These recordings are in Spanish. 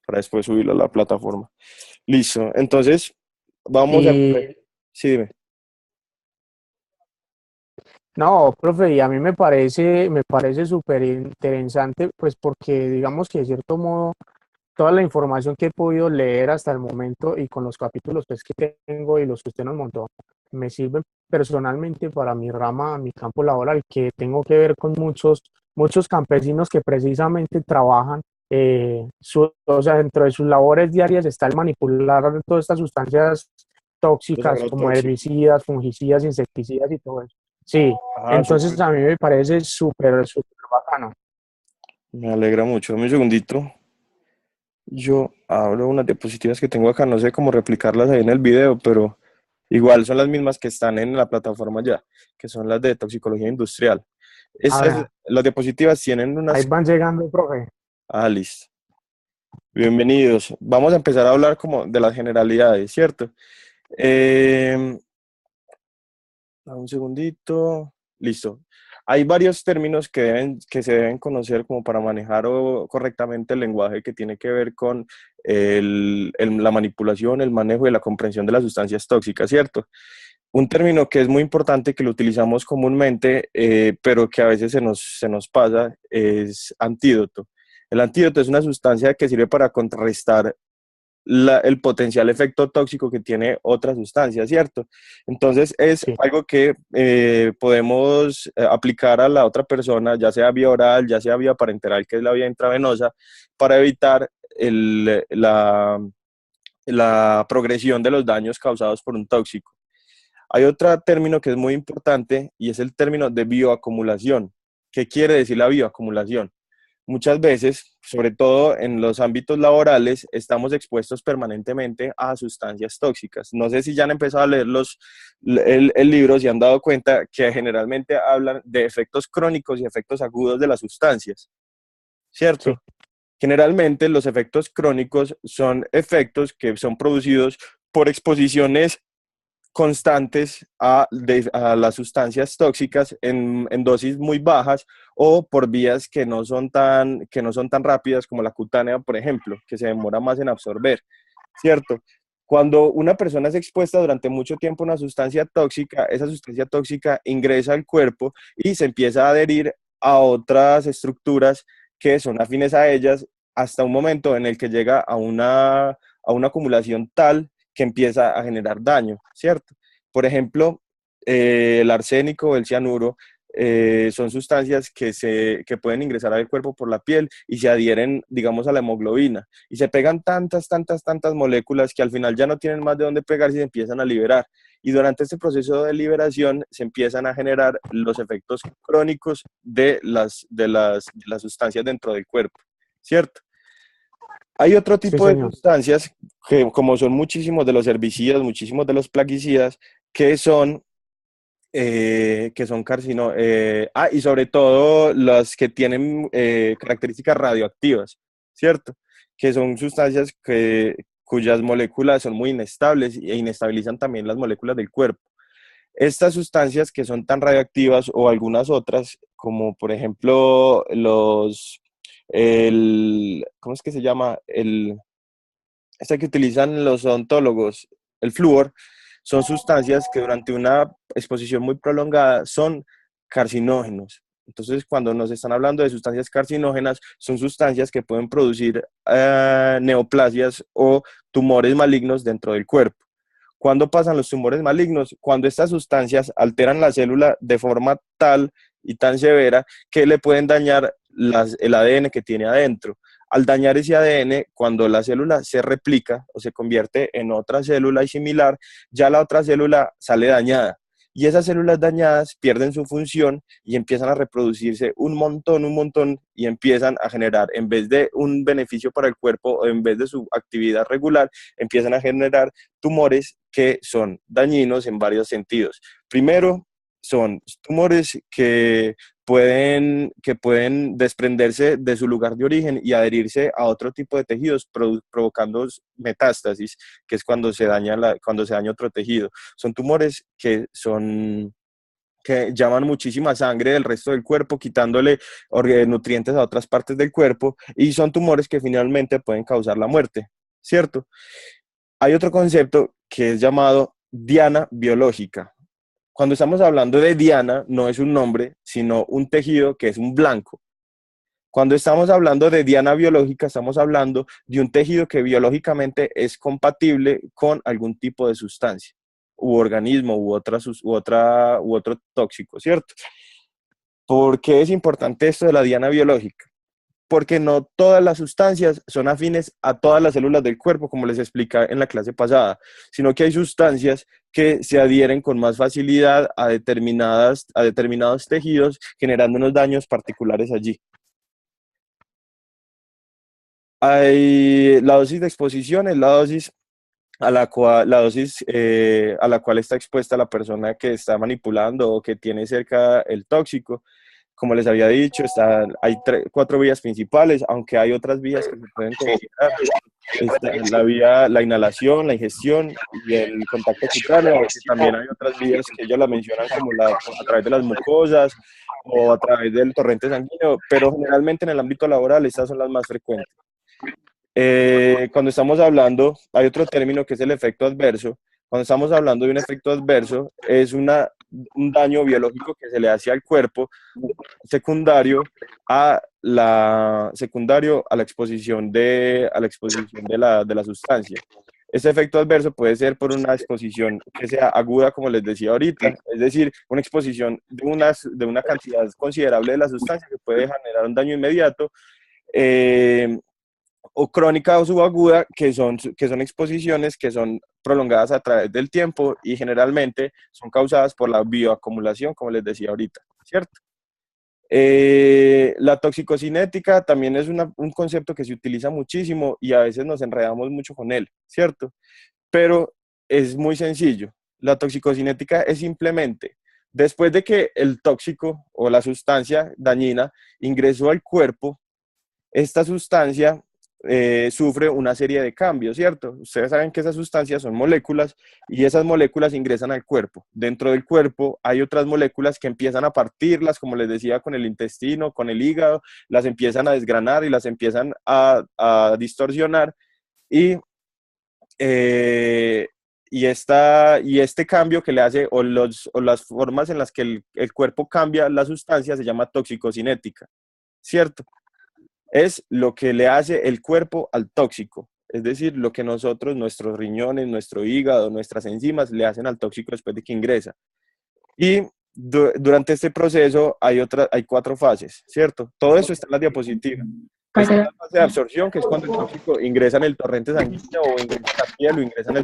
para después subirlo a la plataforma. Listo, entonces vamos a... Y Sí, dime. no, profe, y a mí me parece súper interesante, pues porque digamos que de cierto modo toda la información que he podido leer hasta el momento y con los capítulos pues, que tengo y los que usted nos montó, me sirven personalmente para mi rama, mi campo laboral, que tengo que ver con muchos campesinos que precisamente trabajan, o sea, dentro de sus labores diarias está el manipular todas estas sustancias Los tóxicas como agrotóxicos. herbicidas, fungicidas, insecticidas y todo eso. Sí, Ah, entonces súper. a mí me parece súper bacano. Me alegra mucho. Dame un segundito. Yo abro unas diapositivas que tengo acá, no sé cómo replicarlas ahí en el video, pero igual son las mismas que están en la plataforma ya, que son las de toxicología industrial. A Estas, ver, las diapositivas tienen ahí unas... van llegando, profe. Ah, listo. Bienvenidos. Vamos a empezar a hablar como de las generalidades, ¿cierto? Eh, Dame un segundito. Listo. Hay varios términos que se deben conocer como para manejar correctamente el lenguaje que tiene que ver con la manipulación, el manejo y la comprensión de las sustancias tóxicas, ¿cierto? Un término que es muy importante, que lo utilizamos comúnmente, pero que a veces se nos pasa, es antídoto. El antídoto es una sustancia que sirve para contrarrestar el potencial efecto tóxico que tiene otra sustancia, ¿cierto? Entonces es Sí, algo que podemos aplicar a la otra persona, ya sea vía oral, ya sea vía parenteral, que es la vía intravenosa, para evitar la progresión de los daños causados por un tóxico. Hay otro término que es muy importante y es el término de bioacumulación. ¿Qué quiere decir la bioacumulación? Muchas veces, sobre todo en los ámbitos laborales, estamos expuestos permanentemente a sustancias tóxicas. No sé si ya han empezado a leer el libro, y han dado cuenta que generalmente hablan de efectos crónicos y efectos agudos de las sustancias, sí. ¿cierto? Generalmente los efectos crónicos son efectos que son producidos por exposiciones constantes a las sustancias tóxicas en dosis muy bajas o por vías que no son tan rápidas como la cutánea, por ejemplo, que se demora más en absorber, ¿cierto? Cuando una persona es expuesta durante mucho tiempo a una sustancia tóxica, esa sustancia tóxica ingresa al cuerpo y se empieza a adherir a otras estructuras que son afines a ellas hasta un momento en el que llega a una acumulación tal que empieza a generar daño, ¿cierto? Por ejemplo, el arsénico o el cianuro son sustancias que pueden ingresar al cuerpo por la piel y se adhieren, digamos, a la hemoglobina. Y se pegan tantas moléculas que al final ya no tienen más de dónde pegarse y se empiezan a liberar. Y durante este proceso de liberación se empiezan a generar los efectos crónicos de las sustancias dentro del cuerpo, ¿cierto? Hay otro Sí, tipo de señor. sustancias que, como son muchísimos de los herbicidas, muchísimos de los plaguicidas, que son y sobre todo las que tienen características radioactivas, ¿cierto? Que son sustancias cuyas moléculas son muy inestables e inestabilizan también las moléculas del cuerpo. Estas sustancias que son tan radioactivas o algunas otras, como por ejemplo ¿cómo es que se llama? Esta que utilizan los odontólogos, el flúor, son sustancias que durante una exposición muy prolongada son carcinógenos. Entonces, cuando nos están hablando de sustancias carcinógenas, son sustancias que pueden producir neoplasias o tumores malignos dentro del cuerpo. ¿Cuándo pasan los tumores malignos? Cuando estas sustancias alteran la célula de forma tal y tan severa que le pueden dañar el ADN que tiene adentro. Al dañar ese ADN, cuando la célula se replica o se convierte en otra célula y similar, ya la otra célula sale dañada. Y esas células dañadas pierden su función y empiezan a reproducirse un montón, y empiezan a generar, en vez de un beneficio para el cuerpo o en vez de su actividad regular, empiezan a generar tumores que son dañinos en varios sentidos. Primero, son tumores que pueden desprenderse de su lugar de origen y adherirse a otro tipo de tejidos, provocando metástasis, que es cuando se daña otro tejido. Son tumores que llaman muchísima sangre del resto del cuerpo, quitándole nutrientes a otras partes del cuerpo, y son tumores que finalmente pueden causar la muerte, ¿cierto? Hay otro concepto que es llamado diana biológica. Cuando estamos hablando de diana, no es un nombre, sino un tejido que es un blanco. Cuando estamos hablando de diana biológica, estamos hablando de un tejido que biológicamente es compatible con algún tipo de sustancia, u organismo, u otro tóxico, ¿cierto? ¿Por qué es importante esto de la diana biológica? Porque no todas las sustancias son afines a todas las células del cuerpo, como les expliqué en la clase pasada, sino que hay sustancias que se adhieren con más facilidad a determinados tejidos, generando unos daños particulares allí. La dosis de exposición es la dosis a la cual está expuesta la persona que está manipulando o que tiene cerca el tóxico. Como les había dicho, hay 4 vías principales, aunque hay otras vías que se pueden considerar. Está la inhalación, la ingestión y el contacto cutáneo, que también hay otras vías que ellos la mencionan como a través de las mucosas o a través del torrente sanguíneo, pero generalmente en el ámbito laboral estas son las más frecuentes. Cuando estamos hablando, hay otro término que es el efecto adverso. Cuando estamos hablando de un efecto adverso, es un daño biológico que se le hace al cuerpo secundario a la exposición de la sustancia. Este efecto adverso puede ser por una exposición que sea aguda, como les decía ahorita, es decir, una exposición de una cantidad considerable de la sustancia que puede generar un daño inmediato, o crónica o subaguda, que son exposiciones que son prolongadas a través del tiempo y generalmente son causadas por la bioacumulación, como les decía ahorita, ¿cierto? La toxicocinética también es un concepto que se utiliza muchísimo y a veces nos enredamos mucho con él, ¿cierto? Pero es muy sencillo. La toxicocinética es simplemente después de que el tóxico o la sustancia dañina ingresó al cuerpo, esta sustancia sufre una serie de cambios, ¿cierto? Ustedes saben que esas sustancias son moléculas y esas moléculas ingresan al cuerpo. Dentro del cuerpo hay otras moléculas que empiezan a partirlas, como les decía, con el intestino, con el hígado, las empiezan a desgranar y las empiezan a distorsionar y, eh, este cambio que le hace o las formas en las que el cuerpo cambia la sustancia se llama toxicocinética, ¿cierto? Es lo que le hace el cuerpo al tóxico, es decir, lo que nosotros, nuestros riñones, nuestro hígado, nuestras enzimas le hacen al tóxico después de que ingresa. Y durante este proceso hay 4 fases, ¿cierto? Todo eso está en la diapositiva. Está la fase de absorción, que es cuando el tóxico ingresa en el torrente sanguíneo o ingresa en la piel o ingresa en el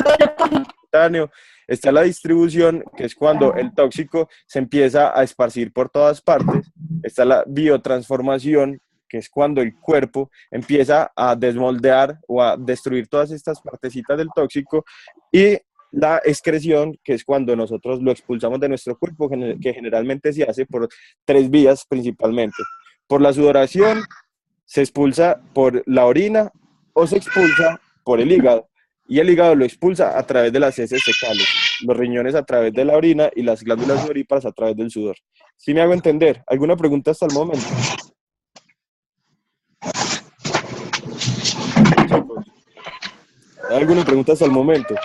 cutáneo. Está la distribución, que es cuando el tóxico se empieza a esparcir por todas partes. Está la biotransformación, que es cuando el cuerpo empieza a desmoldear o a destruir todas estas partecitas del tóxico, y la excreción, que es cuando nosotros lo expulsamos de nuestro cuerpo, que generalmente se hace por 3 vías principalmente. Por la sudoración, se expulsa por la orina o se expulsa por el hígado. Y el hígado lo expulsa a través de las heces fecales, los riñones a través de la orina y las glándulas sudoríparas a través del sudor. ¿Sí me hago entender? ¿Alguna pregunta hasta el momento? ¿Hay alguna pregunta hasta el momento?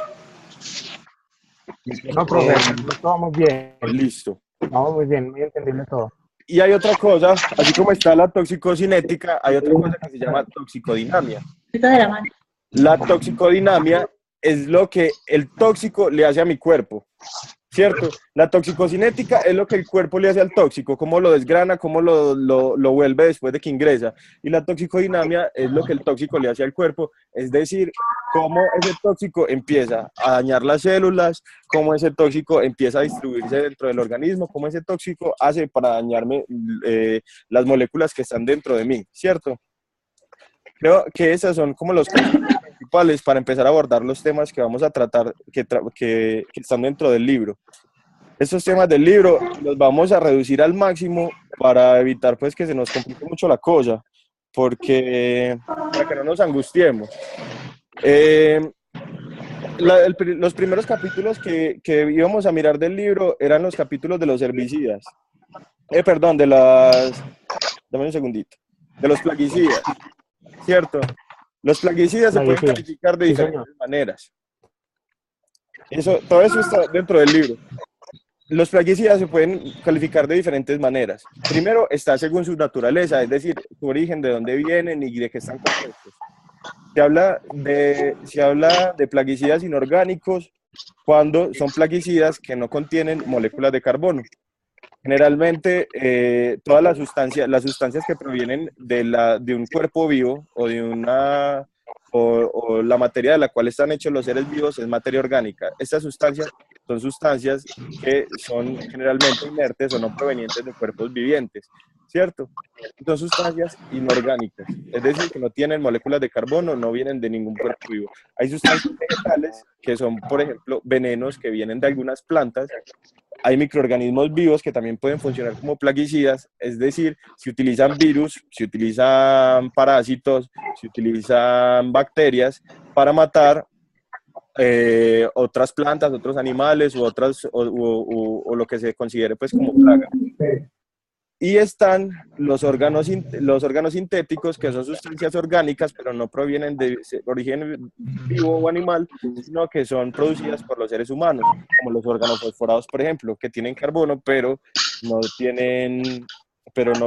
No, profe, todo muy bien. Listo. Vamos muy bien, muy entendible todo. Y hay otra cosa, así como está la toxicocinética, hay otra cosa que se llama toxicodinamia. La toxicodinamia es lo que el tóxico le hace a mi cuerpo, ¿cierto? La toxicocinética es lo que el cuerpo le hace al tóxico, cómo lo desgrana, cómo lo vuelve después de que ingresa. Y la toxicodinamia es lo que el tóxico le hace al cuerpo, es decir, cómo ese tóxico empieza a dañar las células, cómo ese tóxico empieza a distribuirse dentro del organismo, cómo ese tóxico hace para dañarme las moléculas que están dentro de mí, ¿cierto? Creo que esas son como los conceptos principales para empezar a abordar los temas que vamos a tratar, que están dentro del libro. Estos temas del libro los vamos a reducir al máximo para evitar pues que se nos complique mucho la cosa, para que no nos angustiemos. los primeros capítulos que íbamos a mirar del libro eran los capítulos de los herbicidas. Perdón, dame un segundito. De los plaguicidas, ¿cierto? Los plaguicidas se pueden Plaguicidas. calificar de Sí, diferentes señor. maneras. Todo eso está dentro del libro. Los plaguicidas se pueden calificar de diferentes maneras. Primero está según su naturaleza, es decir, su origen, de dónde vienen y de qué están compuestos. Se habla de plaguicidas inorgánicos cuando son plaguicidas que no contienen moléculas de carbono. Generalmente, todas las sustancias que provienen de un cuerpo vivo o la materia de la cual están hechos los seres vivos es materia orgánica. Estas sustancias son sustancias que son generalmente inertes o no provenientes de cuerpos vivientes, ¿cierto? Son sustancias inorgánicas, es decir, que no tienen moléculas de carbono, no vienen de ningún cuerpo vivo. Hay sustancias vegetales que son, por ejemplo, venenos que vienen de algunas plantas. Hay microorganismos vivos que también pueden funcionar como plaguicidas, es decir, si utilizan virus, si utilizan parásitos, si utilizan bacterias para matar otras plantas, otros animales o lo que se considere pues como plaga. Y están los órganos sintéticos, que son sustancias orgánicas, pero no provienen de origen vivo o animal, sino que son producidas por los seres humanos, como los órganos fosforados, por ejemplo, que tienen carbono, pero no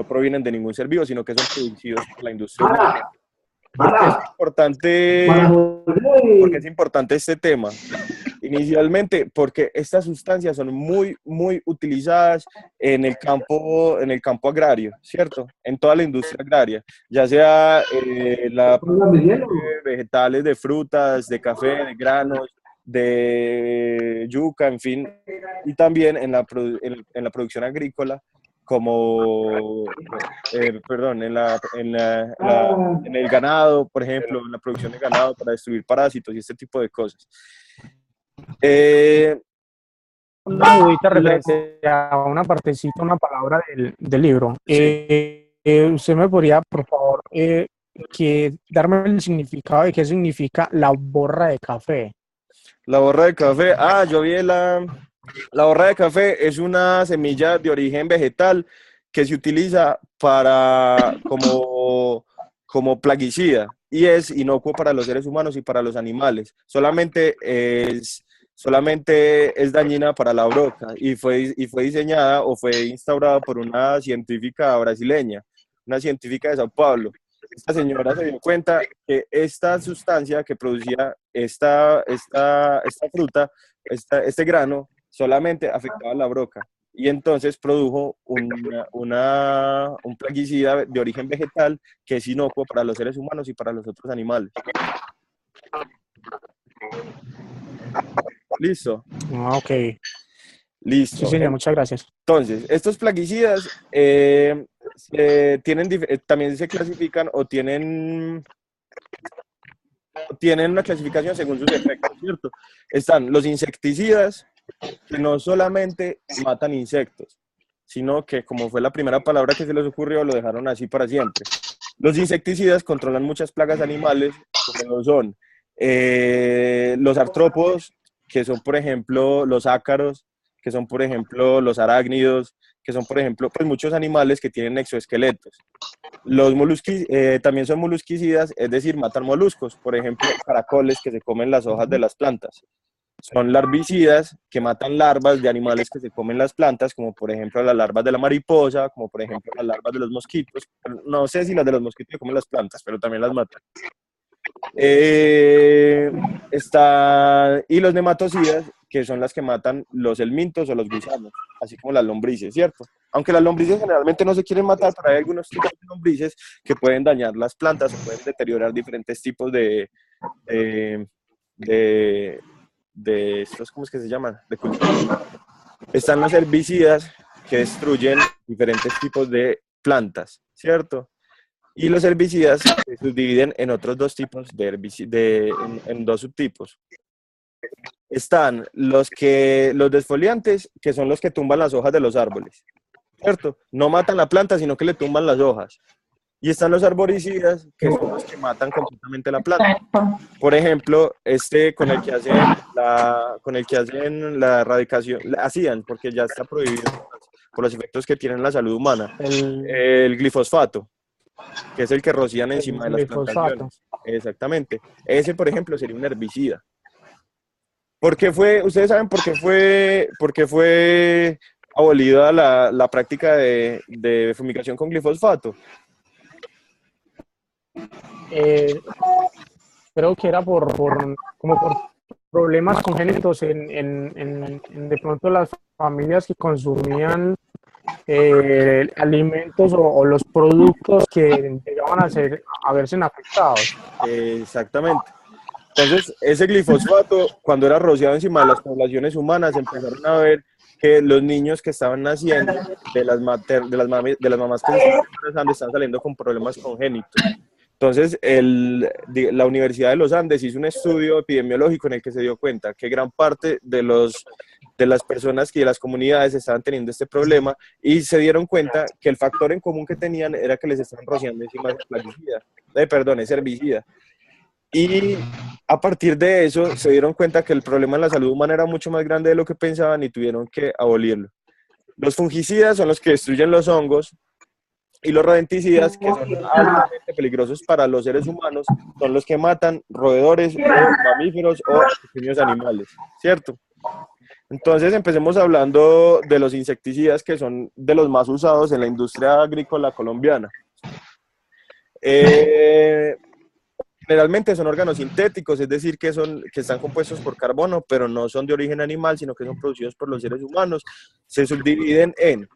provienen de ningún ser vivo, sino que son producidos por la industria humana. ¿Por qué es importante este tema? Inicialmente, porque estas sustancias son muy, muy utilizadas en el campo agrario, ¿cierto? En toda la industria agraria, ya sea la producción de vegetales, de frutas, de café, de granos, de yuca, en fin, y también en la producción agrícola, en el ganado, por ejemplo, en la producción de ganado para destruir parásitos y este tipo de cosas. Una dudita referente a una partecita, una palabra del libro. Sí. ¿Usted me podría, por favor, darme el significado de qué significa la borra de café? La borra de café, yo vi la borra de café es una semilla de origen vegetal que se utiliza como plaguicida y es inocuo para los seres humanos y para los animales. Solamente es dañina para la broca y fue diseñada o fue instaurada por una científica brasileña, una científica de Sao Paulo. Esta señora se dio cuenta que esta sustancia que producía esta fruta, este grano, solamente afectaba la broca. Y entonces produjo un plaguicida de origen vegetal que es inocuo para los seres humanos y para los otros animales. ¿Listo? Ok. Listo. Sí, señor, muchas gracias. Entonces, estos plaguicidas también se clasifican o tienen una clasificación según sus efectos, ¿cierto? Están los insecticidas, que no solamente matan insectos, sino que, como fue la primera palabra que se les ocurrió, lo dejaron así para siempre. Los insecticidas controlan muchas plagas animales, como lo son los artrópodos, que son, por ejemplo, los ácaros, que son, por ejemplo, los arácnidos, que son, por ejemplo, pues muchos animales que tienen exoesqueletos. Los también son molusquicidas, es decir, matan moluscos, por ejemplo, caracoles que se comen las hojas de las plantas. Son larvicidas que matan larvas de animales que se comen las plantas, como por ejemplo las larvas de la mariposa, como por ejemplo las larvas de los mosquitos. No sé si las de los mosquitos se comen las plantas, pero también las matan. Y los nematocidas, que son las que matan los helmintos o los gusanos, así como las lombrices, ¿cierto? Aunque las lombrices generalmente no se quieren matar, pero hay algunos tipos de lombrices que pueden dañar las plantas o pueden deteriorar diferentes tipos de estos, ¿cómo es que se llaman? De cultivos. Están los herbicidas que destruyen diferentes tipos de plantas, ¿cierto? Y los herbicidas se subdividen en otros dos tipos en dos subtipos. Están los desfoliantes, que son los que tumban las hojas de los árboles, ¿cierto? No matan la planta, sino que le tumban las hojas. Y están los arboricidas, que son los que matan completamente la planta. Por ejemplo, con el que hacen la erradicación, hacían, porque ya está prohibido por los efectos que tiene en la salud humana, El, el glifosfato, que es el que rocían el encima de las glifosato. plantaciones. Exactamente. Ese, por ejemplo, sería un herbicida. ¿Ustedes saben por qué fue abolida la práctica de fumigación con glifosfato? Eh, Creo que era como por problemas congénitos en de pronto las familias que consumían alimentos o los productos que llegaban a verse afectados. Exactamente. Entonces, ese glifosfato, cuando era rociado encima de las poblaciones humanas, empezaron a ver que los niños que estaban naciendo de las mamás que se estaban embarazando estaban saliendo con problemas congénitos. Entonces, la Universidad de los Andes hizo un estudio epidemiológico en el que se dio cuenta que gran parte de las personas y de las comunidades estaban teniendo este problema y se dieron cuenta que el factor en común que tenían era que les estaban rociando encima ese plaguicida, ese herbicida. Y a partir de eso se dieron cuenta que el problema en la salud humana era mucho más grande de lo que pensaban y tuvieron que abolirlo. Los fungicidas son los que destruyen los hongos y los rodenticidas, que son altamente peligrosos para los seres humanos, son los que matan roedores, mamíferos o pequeños animales, ¿cierto? Entonces empecemos hablando de los insecticidas, que son de los más usados en la industria agrícola colombiana. Generalmente son órganos sintéticos, es decir, que están compuestos por carbono, pero no son de origen animal, sino que son producidos por los seres humanos. Se subdividen en...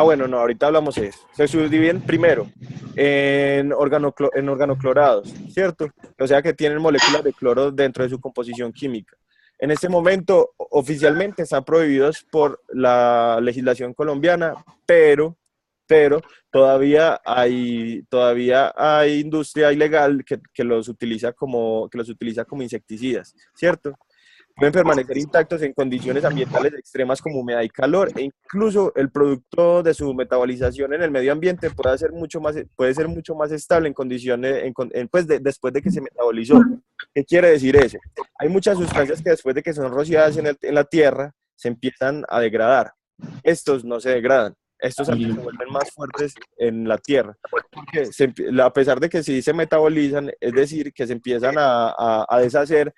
bueno, no, ahorita hablamos de eso. Se subdividen primero en organoclorados, ¿cierto? O sea que tienen moléculas de cloro dentro de su composición química. En este momento, oficialmente están prohibidos por la legislación colombiana, pero todavía hay industria ilegal que los utiliza como insecticidas, ¿cierto? Pueden permanecer intactos en condiciones ambientales extremas como humedad y calor, e incluso el producto de su metabolización en el medio ambiente puede ser mucho más estable en condiciones, después de que se metabolizó. ¿Qué quiere decir eso? Hay muchas sustancias que después de que son rociadas en la tierra se empiezan a degradar. Estos no se degradan. Estos antes se vuelven más fuertes en la tierra. Porque a pesar de que sí se metabolizan, es decir, que se empiezan a deshacer,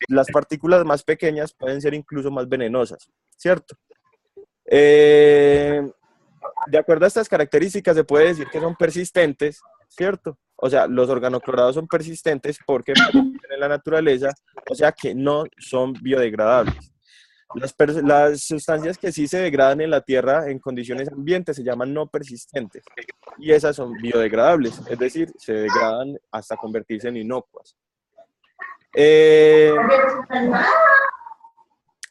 las partículas más pequeñas pueden ser incluso más venenosas, ¿cierto? De acuerdo a estas características, se puede decir que son persistentes, ¿cierto? O sea, los organoclorados son persistentes porque persisten en la naturaleza, o sea que no son biodegradables. Las sustancias que sí se degradan en la tierra en condiciones ambientes se llaman no persistentes y esas son biodegradables, es decir, se degradan hasta convertirse en inocuas.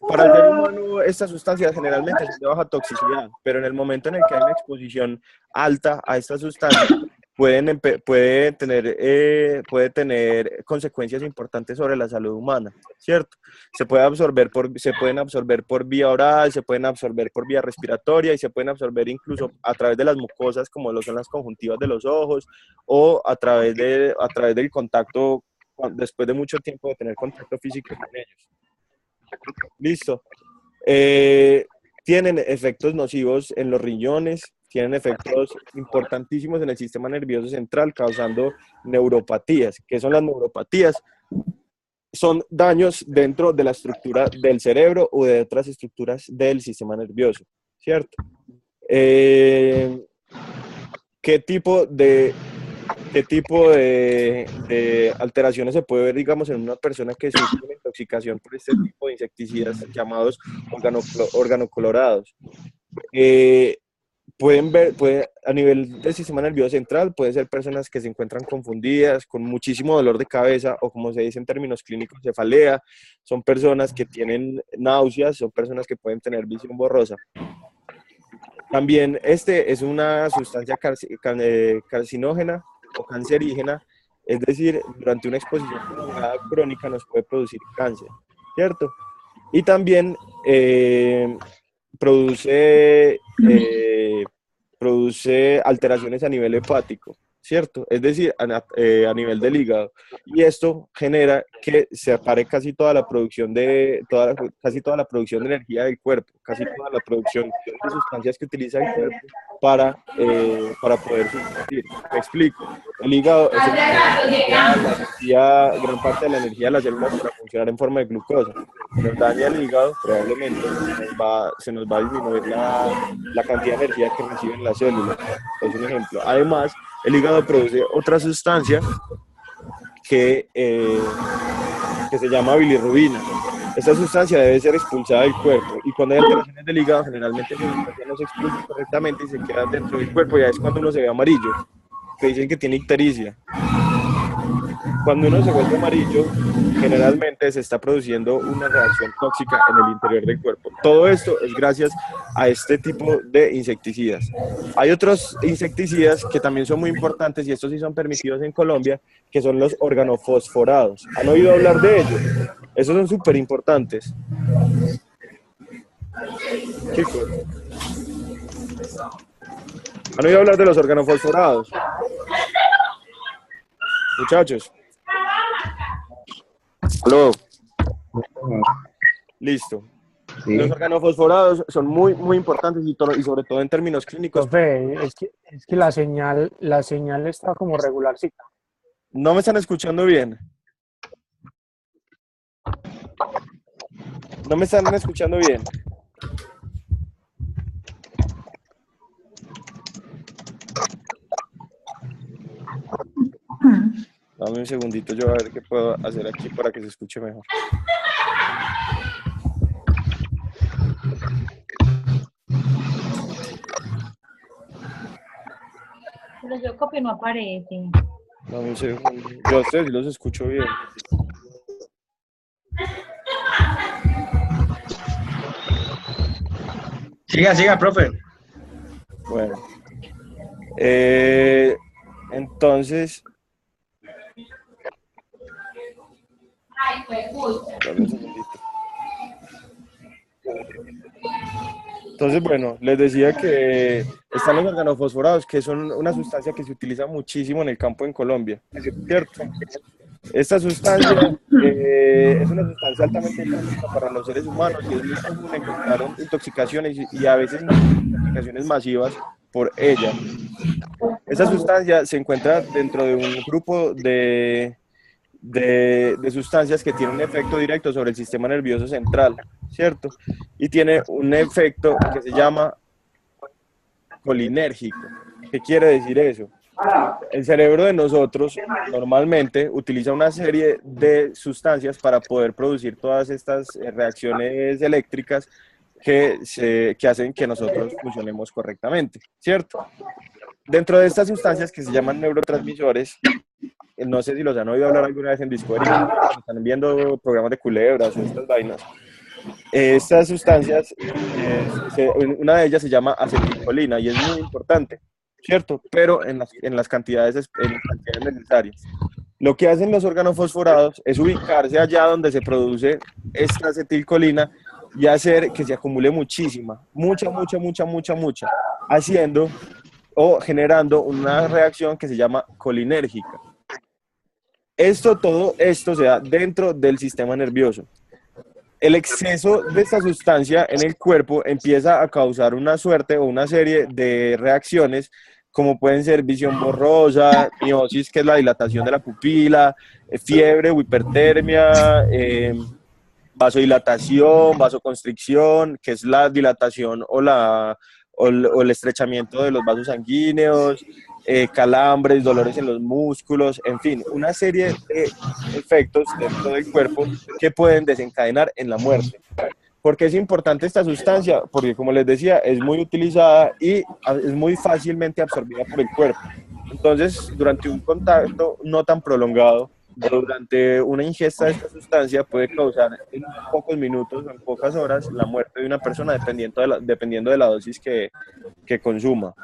Para el ser humano, estas sustancias generalmente son de baja toxicidad, pero en el momento en el que hay una exposición alta a estas sustancias, puede tener consecuencias importantes sobre la salud humana, ¿cierto? Se pueden absorber por vía oral, se pueden absorber por vía respiratoria y se pueden absorber incluso a través de las mucosas, como lo son las conjuntivas de los ojos, o a través del contacto, después de mucho tiempo de tener contacto físico con ellos. Listo. Tienen efectos nocivos en los riñones, tienen efectos importantísimos en el sistema nervioso central, causando neuropatías. ¿Qué son las neuropatías? Son daños dentro de la estructura del cerebro o de otras estructuras del sistema nervioso, ¿cierto? ¿Qué tipo de alteraciones se puede ver, digamos, en una persona que sufre una intoxicación por este tipo de insecticidas llamados organoclorados? A nivel del sistema nervioso central, pueden ser personas que se encuentran confundidas, con muchísimo dolor de cabeza, o como se dice en términos clínicos, cefalea. Son personas que tienen náuseas, son personas que pueden tener visión borrosa. También es una sustancia carcinógena o cancerígena, es decir, durante una exposición prolongada crónica nos puede producir cáncer, ¿cierto? Y también produce produce alteraciones a nivel hepático, ¿cierto? Es decir, a nivel del hígado. Y esto genera que se pare casi toda la producción casi toda la producción de energía del cuerpo, casi toda la producción de sustancias que utiliza el cuerpo para poder subsistir. Me explico. El hígado es el que da gran parte de la energía de las células para funcionar en forma de glucosa. Si nos daña el hígado, probablemente se nos va a disminuir la cantidad de energía que reciben las células. Es un ejemplo. Además, el hígado produce otra sustancia que se llama bilirrubina. Esta sustancia debe ser expulsada del cuerpo y cuando hay alteraciones del hígado, generalmente esa sustancia no se expulsa correctamente y se queda dentro del cuerpo, ya es cuando uno se ve amarillo, que dicen que tiene ictericia. Cuando uno se vuelve amarillo, generalmente se está produciendo una reacción tóxica en el interior del cuerpo. Todo esto es gracias a este tipo de insecticidas. Hay otros insecticidas que también son muy importantes y estos sí son permitidos en Colombia, que son los organofosforados. ¿Han oído hablar de ellos? Esos son súper importantes. Chicos, ¿han oído hablar de los organofosforados? Muchachos. ¿Aló? Listo. Sí. Los organofosforados son muy, muy importantes y sobre todo en términos clínicos. Profe, es que la señal está como regularcita. ¿No me están escuchando bien? ¿No me están escuchando bien? Dame un segundito, yo a ver qué puedo hacer aquí para que se escuche mejor. Pero yo copio no aparece. Dame un segundo. Yo a ustedes los escucho bien. Siga, profe. Bueno. Entonces... Dame un segundito. Entonces, bueno, les decía que están los organofosforados, que son una sustancia que se utiliza muchísimo en el campo en Colombia, ¿cierto? Esta sustancia es una sustancia altamente tóxica para los seres humanos y es muy común encontrar intoxicaciones y a veces intoxicaciones masivas por ella. Esta sustancia se encuentra dentro de un grupo de sustancias que tienen un efecto directo sobre el sistema nervioso central, ¿cierto? Y tiene un efecto que se llama colinérgico. ¿Qué quiere decir eso? El cerebro de nosotros normalmente utiliza una serie de sustancias para poder producir todas estas reacciones eléctricas que hacen que nosotros funcionemos correctamente, ¿cierto? Dentro de estas sustancias que se llaman neurotransmisores, no sé si los han oído hablar alguna vez en Discovery, están viendo programas de culebras o estas vainas. Estas sustancias, una de ellas se llama acetilcolina y es muy importante, ¿cierto? Pero en las cantidades necesarias. Lo que hacen los organofosforados es ubicarse allá donde se produce esta acetilcolina y hacer que se acumule mucha, haciendo o generando una reacción que se llama colinérgica. Todo esto se da dentro del sistema nervioso. El exceso de esta sustancia en el cuerpo empieza a causar una suerte o una serie de reacciones como pueden ser visión borrosa, miosis, que es la dilatación de la pupila, fiebre o hipertermia, vasodilatación, vasoconstricción, que es la dilatación o el estrechamiento de los vasos sanguíneos, calambres, dolores en los músculos, en fin, una serie de efectos dentro del cuerpo que pueden desencadenar en la muerte. ¿Por qué es importante esta sustancia? Porque, como les decía, es muy utilizada y es muy fácilmente absorbida por el cuerpo. Entonces, durante un contacto no tan prolongado, pero durante una ingesta de esta sustancia puede causar en pocos minutos o en pocas horas la muerte de una persona dependiendo de la dosis que consuma.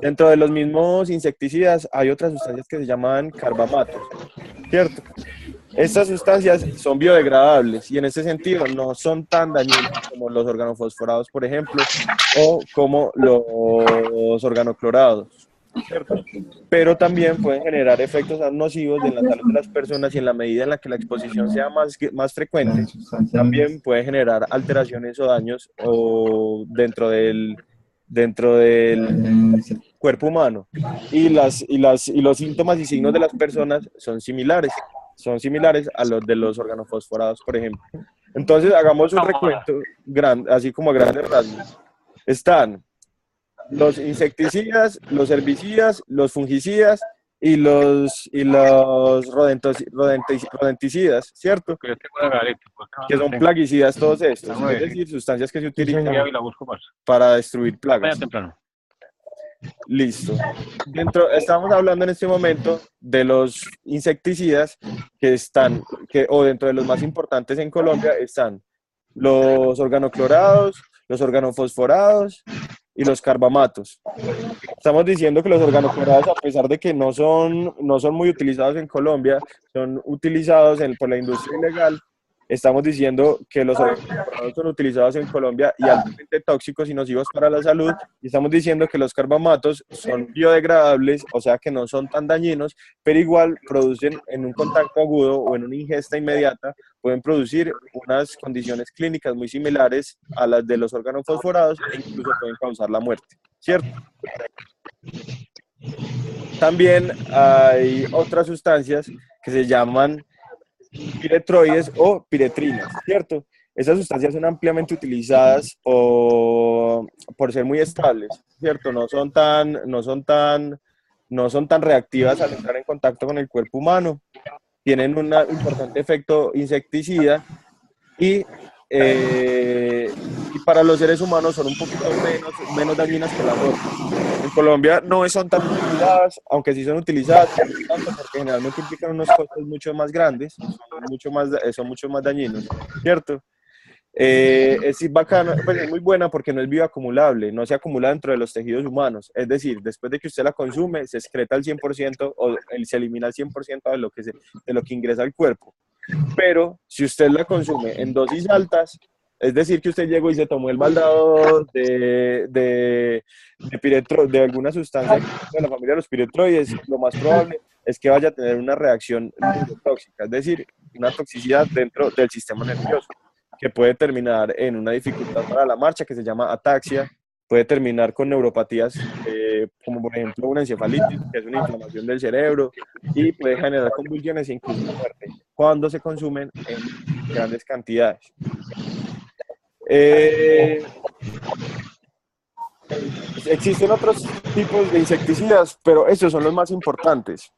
Dentro de los mismos insecticidas hay otras sustancias que se llaman carbamatos, ¿cierto? Estas sustancias son biodegradables y en este sentido no son tan dañinas como los organofosforados, por ejemplo, o como los organoclorados, ¿cierto? Pero también pueden generar efectos nocivos en la salud de las personas y en la medida en la que la exposición sea más frecuente, también puede generar alteraciones o daños o dentro del cuerpo humano. Y los síntomas y signos de las personas son similares a los de los organofosforados, por ejemplo. Entonces, hagamos un recuento así como a grandes rasgos. Están los insecticidas, los herbicidas, los fungicidas y los rodenticidas, ¿cierto? Que son plaguicidas todos estos, es decir, sustancias que se utilizan para destruir plagas. Listo. Estamos hablando en este momento de los insecticidas o dentro de los más importantes en Colombia están los organoclorados, los organofosforados y los carbamatos. Estamos diciendo que los organoclorados, a pesar de que no son muy utilizados en Colombia, son utilizados por la industria ilegal. Estamos diciendo que los organoclorados son utilizados en Colombia y altamente tóxicos y nocivos para la salud. Y estamos diciendo que los carbamatos son biodegradables, o sea que no son tan dañinos, pero igual producen en un contacto agudo o en una ingesta inmediata, pueden producir unas condiciones clínicas muy similares a las de los organofosforados e incluso pueden causar la muerte, ¿cierto? También hay otras sustancias que se llaman piretroides o piretrinas, ¿cierto? Esas sustancias son ampliamente utilizadas por ser muy estables, ¿cierto? No son tan reactivas al entrar en contacto con el cuerpo humano, tienen un importante efecto insecticida y para los seres humanos son un poquito menos dañinas que las otras. En Colombia no son tan utilizadas, aunque sí son utilizadas, porque generalmente implican unos costos mucho más grandes, son mucho más dañinos, ¿cierto? Es bacana, pues es muy buena porque no es bioacumulable, no se acumula dentro de los tejidos humanos, es decir, después de que usted la consume, se excreta al 100% o se elimina al 100% de lo que ingresa al cuerpo. Pero si usted la consume en dosis altas, es decir, que usted llegó y se tomó el baldado de alguna sustancia de la familia de los piretroides, lo más probable es que vaya a tener una reacción neurotóxica, es decir, una toxicidad dentro del sistema nervioso, que puede terminar en una dificultad para la marcha que se llama ataxia, puede terminar con neuropatías como por ejemplo una encefalitis, que es una inflamación del cerebro, y puede generar convulsiones e incluso muerte cuando se consumen en grandes cantidades. Existen otros tipos de insecticidas, pero estos son los más importantes.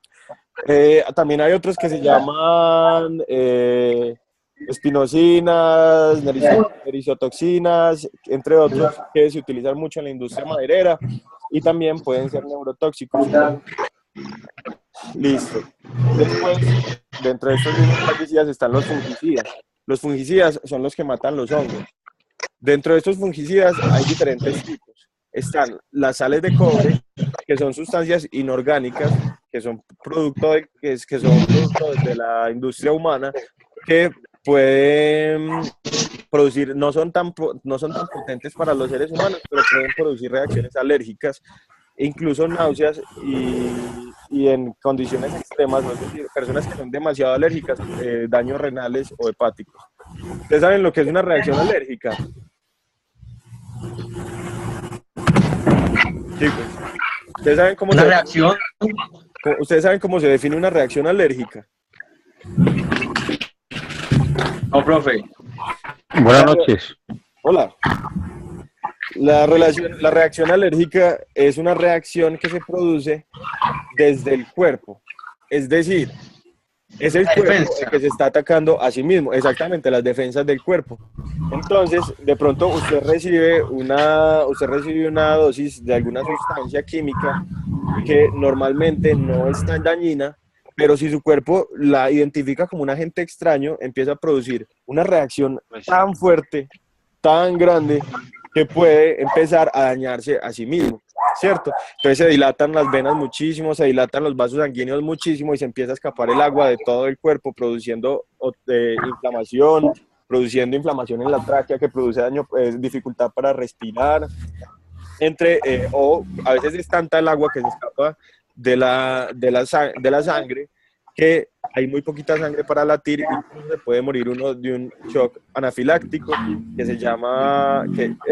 También hay otros que se llaman espinosina, erizotoxinas, entre otros, que se utilizan mucho en la industria maderera y también pueden ser neurotóxicos. Listo. Después, dentro de estos mismos plaguicidas están los fungicidas. Los fungicidas son los que matan los hongos. Dentro de estos fungicidas hay diferentes tipos. Están las sales de cobre, que son sustancias inorgánicas, que son producto de la industria humana, que pueden producir, no son tan potentes para los seres humanos, pero pueden producir reacciones alérgicas, incluso náuseas y en condiciones extremas, es decir, personas que son demasiado alérgicas, daños renales o hepáticos. ¿Ustedes saben lo que es una reacción alérgica? Chicos, ¿ustedes saben cómo ¿ustedes saben cómo se define una reacción alérgica? No, profe. Buenas noches. Hola. La reacción alérgica es una reacción que se produce desde el cuerpo. Es decir, es el cuerpo el que se está atacando a sí mismo. Exactamente, las defensas del cuerpo. Entonces, de pronto usted recibe una dosis de alguna sustancia química que normalmente no es tan dañina, pero si su cuerpo la identifica como un agente extraño, empieza a producir una reacción tan fuerte, tan grande, que puede empezar a dañarse a sí mismo. ¿cierto? Entonces se dilatan las venas muchísimo, se dilatan los vasos sanguíneos muchísimo y se empieza a escapar el agua de todo el cuerpo, produciendo inflamación en la tráquea que produce daño, dificultad para respirar, o a veces es tanta el agua que se escapa de la sangre que hay muy poquita sangre para latir y se puede morir uno de un shock anafiláctico que se llama,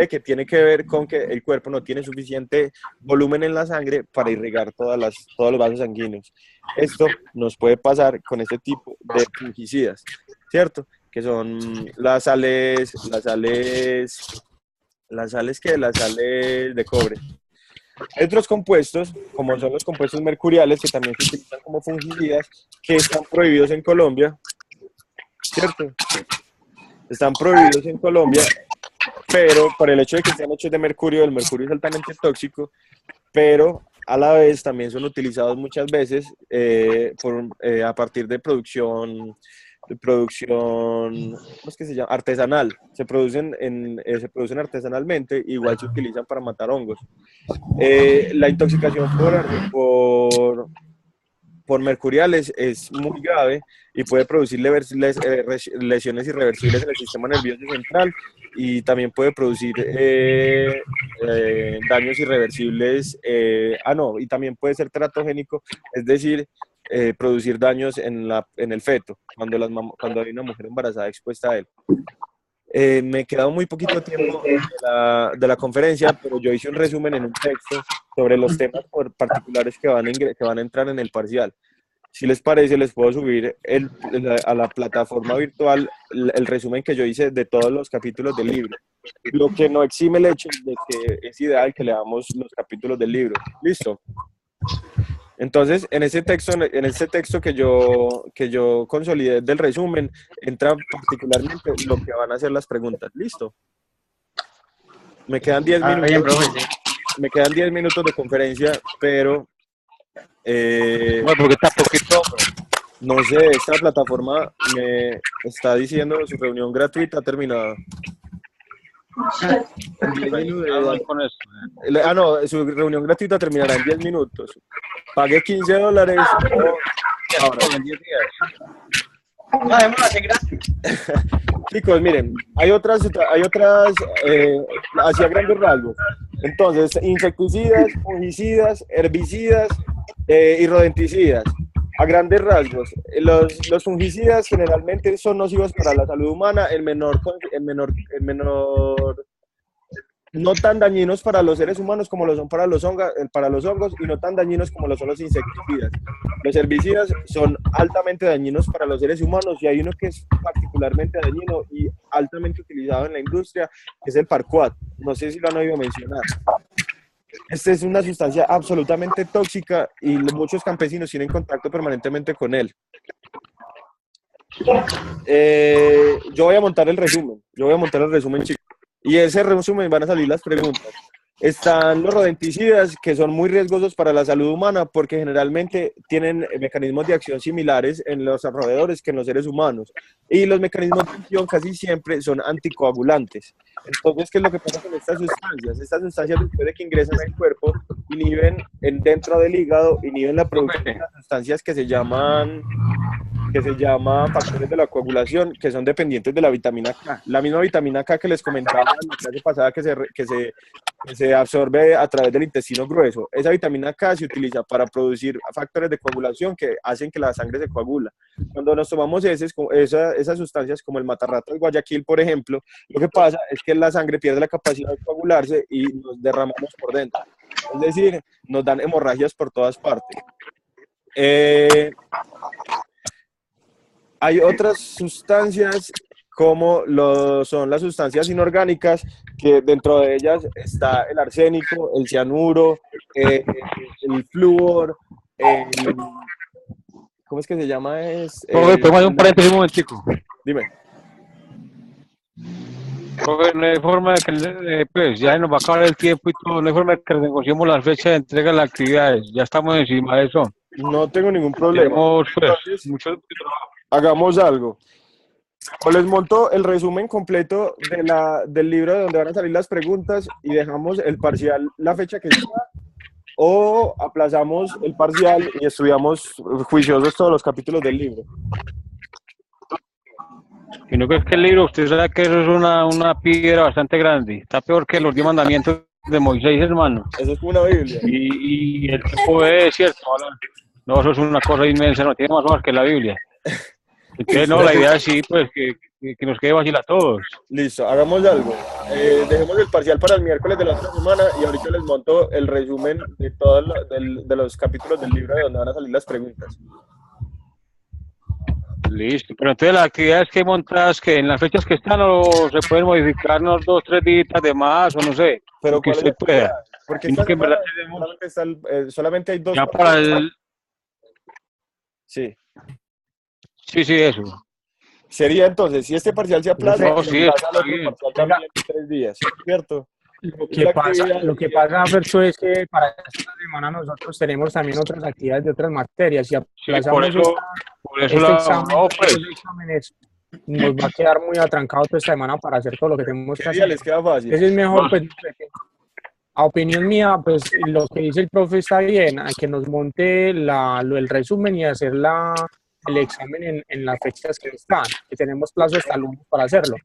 que tiene que ver con que el cuerpo no tiene suficiente volumen en la sangre para irrigar todos los vasos sanguíneos. Esto nos puede pasar con este tipo de fungicidas, ¿cierto? Que son las sales de cobre. Hay otros compuestos, como son los compuestos mercuriales, que también se utilizan como fungicidas, que están prohibidos en Colombia, ¿cierto? Están prohibidos en Colombia, pero por el hecho de que sean hechos de mercurio, el mercurio es altamente tóxico, pero a la vez también son utilizados muchas veces a partir de producción, ¿cómo es que se llama? Artesanal. Se producen artesanalmente, igual se utilizan para matar hongos. La intoxicación por mercuriales es muy grave y puede producir lesiones irreversibles en el sistema nervioso central y también puede producir daños irreversibles, y también puede ser teratogénico, es decir, producir daños en el feto, cuando hay una mujer embarazada expuesta a él. Me queda muy poquito tiempo de la conferencia, pero yo hice un resumen en un texto sobre los temas particulares que van a entrar en el parcial. Si les parece, les puedo subir a la plataforma virtual el resumen que yo hice de todos los capítulos del libro. Lo que no exime el hecho de que es ideal que leamos los capítulos del libro. ¿Listo? Entonces, en ese texto que yo consolidé del resumen, entra particularmente lo que van a ser las preguntas. ¿Listo? Me quedan 10 minutos. Bien, profe, sí. Me quedan 10 minutos de conferencia, pero porque está poquito. no sé, esta plataforma me está diciendo su reunión gratuita terminada. En 10 minutos. Con eso. No, su reunión gratuita terminará en 10 minutos. Pague $15 ahora. En 10 días. No, démoslo así gratis. Chicos, miren, hay otras hacia grandes rasgos. Entonces, insecticidas, fungicidas, herbicidas y rodenticidas. A grandes rasgos, los fungicidas generalmente son nocivos para la salud humana no tan dañinos para los seres humanos como lo son para los hongos y no tan dañinos como lo son los insecticidas. Los herbicidas son altamente dañinos para los seres humanos y hay uno que es particularmente dañino y altamente utilizado en la industria, que es el Parquat. No sé si lo han oído mencionar. Esta es una sustancia absolutamente tóxica y muchos campesinos tienen contacto permanentemente con él. Yo voy a montar el resumen, chicos. Y ese resumen van a salir las preguntas. Están los rodenticidas, que son muy riesgosos para la salud humana porque generalmente tienen mecanismos de acción similares en los roedores que en los seres humanos. Y los mecanismos de acción casi siempre son anticoagulantes. Entonces, ¿qué es lo que pasa con estas sustancias? Estas sustancias, después de que ingresan al cuerpo, inhiben dentro del hígado, inhiben la producción de las sustancias que se llaman factores de la coagulación, que son dependientes de la vitamina K. La misma vitamina K que les comentaba en la clase pasada que se absorbe a través del intestino grueso. Esa vitamina K se utiliza para producir factores de coagulación que hacen que la sangre se coagula. Cuando nos tomamos esas sustancias como el matarratas Guayaquil, por ejemplo, lo que pasa es que la sangre pierde la capacidad de coagularse y nos derramamos por dentro. Es decir, nos dan hemorragias por todas partes. Hay otras sustancias como son las sustancias inorgánicas, que dentro de ellas está el arsénico, el cianuro, el flúor, ¿cómo es que se llama? ¿Podemos hacer un paréntesis un momentico? Dime. Porque no hay forma de que, pues, ya nos va a acabar el tiempo y todo, no hay forma de que negociemos la fecha de entrega de las actividades, ya estamos encima de eso. No tengo ningún problema. Tenemos, pues, Entonces, mucho trabajo. hagamos algo. O les monto el resumen completo del libro de donde van a salir las preguntas y dejamos el parcial, la fecha que sea, o aplazamos el parcial y estudiamos juiciosos todos los capítulos del libro. Y no creo que el libro, usted sabe que eso es una piedra bastante grande. Está peor que los 10 mandamientos de Moisés, hermano. Eso es como una Biblia. Y el tiempo es cierto, ¿no? No, eso es una cosa inmensa, no tiene más hojas que la Biblia. Entonces, no, la idea es sí, pues, que nos quede fácil a todos. Listo, hagamos algo. Dejemos el parcial para el miércoles de la otra semana y ahorita les monto el resumen de todos de los capítulos del libro de donde van a salir las preguntas. Listo, pero entonces las actividades que montas, que en las fechas que están, o se pueden modificarnos 2, 3 días de más, o no sé, Pero lo que ¿cuál es usted la pueda. actividad? Porque Sino esta que en verdad semana tenemos, solamente, solamente hay 2 ya para el, Sí. sí, eso. Sería entonces, si este parcial se aplaza, No, se sí, aplaza el está otro bien. parcial también en 3 días, ¿cierto? Lo que pasa, Fercho, es que para esta semana nosotros tenemos también otras actividades de otras materias. Si Sí, por aplazamos eso este examen, no, pues, estos exámenes, nos va a quedar muy atrancado toda esta semana para hacer todo lo que tenemos que ¿Qué día hacer. les queda fácil? Entonces es mejor, No. pues, a opinión mía, pues lo que dice el profe está bien, a que nos monte el resumen y hacer el examen en las fechas que están, que tenemos plazo hasta el lunes para hacerlo.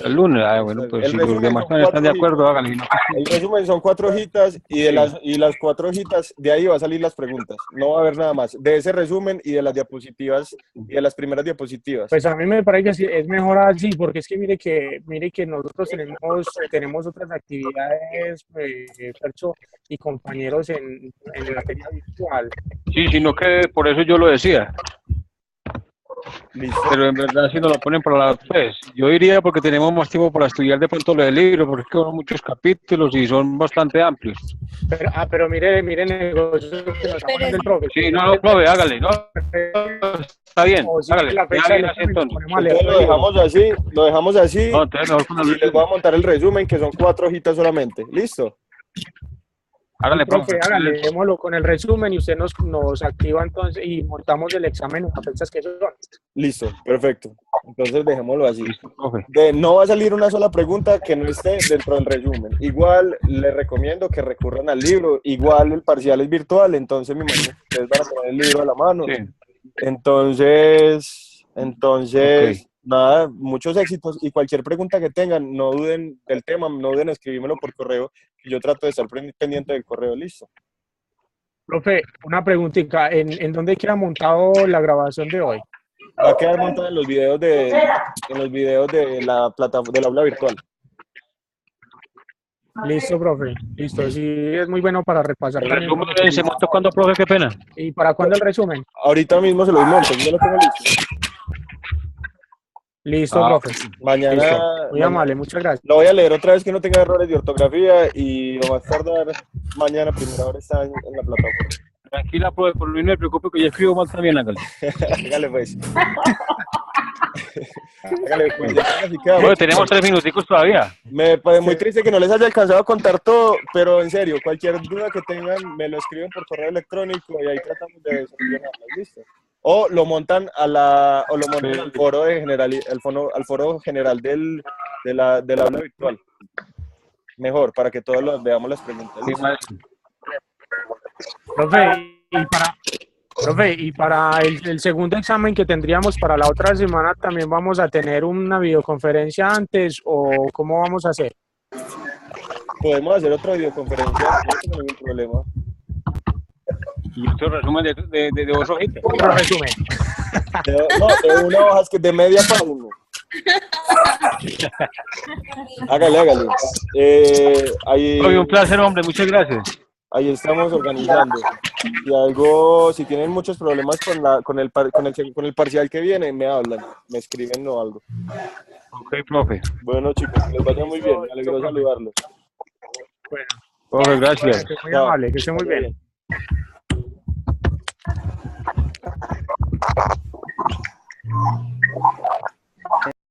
el lunes, bueno, pues El si los resumen demás son también están de 4 acuerdo, hojitas. háganlo. El resumen son 4 hojitas y las 4 hojitas, de ahí va a salir las preguntas. No va a haber nada más. De ese resumen y de las diapositivas y de las primeras diapositivas. Pues a mí me parece que es mejor así, porque es que mire que nosotros tenemos otras actividades, Fercho, y compañeros en materia virtual. Sí, sino que por eso yo lo decía. Listo. Pero en verdad si nos lo ponen para la pues, yo diría porque tenemos más tiempo para estudiar de pronto lo del libro, porque es que son muchos capítulos y son bastante amplios. Pero mire negocio que nos está poniendo el profe. Sí, no, profe, hágale, ¿no? Está bien, O si hágale. la fecha Ya del bien así examen, entonces. ponemos a leer Entonces todo el libro. lo dejamos así No, entonces mejor con el y les voy a montar el resumen que son 4 hojitas solamente. ¿Listo? Hágale, Profe, profe. hágale, démoslo con el resumen y usted nos activa entonces y montamos el examen en las fechas que son. Listo, perfecto. Entonces dejémoslo así. Listo, profe. No va a salir una sola pregunta que no esté dentro del resumen. Igual les recomiendo que recurran al libro. Igual el parcial es virtual, entonces me imagino que ustedes van a tener el libro a la mano. Sí. Entonces, Ok. nada, muchos éxitos y cualquier pregunta que tengan, no duden del tema, no duden en escribírmelo por correo, que yo trato de estar pendiente del correo, listo. Profe, una preguntita, ¿en dónde queda montado la grabación de hoy? Va a quedar montada en los videos de la plataforma del aula virtual. Listo, profe, listo, sí, es muy bueno para repasar El también. resumen se montó cuando, profe, qué pena. ¿Y para cuándo el resumen? Ahorita mismo se los monto, yo lo tengo listo. Listo, Ah, profe. Mañana, Listo. Muy mañana amable, muchas gracias. lo voy a leer otra vez que no tenga errores de ortografía y lo va a tardar mañana, primera hora está en la plataforma. Tranquila, profe, por mí no me preocupe que yo escribo mal también, hágale. Hágale pues. Hágale pues, ya casi quedamos. Bueno, tenemos 3 minuticos todavía. Me parece muy triste que no les haya alcanzado a contar todo, pero en serio, cualquier duda que tengan, me lo escriben por correo electrónico y ahí tratamos de solucionarlo, ¿listo? O lo montan al foro de al foro general del aula virtual. Mejor, para que todos veamos las preguntas. Sí, ¿listo? maestro. Profe, y para el segundo examen que tendríamos para la otra semana, ¿también vamos a tener una videoconferencia antes o cómo vamos a hacer? Podemos hacer otra videoconferencia, no tengo ningún problema. Y otro resumen de 2 hojitas. Otro resumen. De una hoja, es que de media página. Hágale. Profe, un placer, hombre, muchas gracias. Ahí estamos organizando. Si tienen muchos problemas con el parcial que viene, me hablan, me escriben o algo. Ok, profe. Bueno, chicos, que les vaya muy bien. Me alegro saludarlos. Bueno, Profe, gracias. muy amable, que esté muy bien.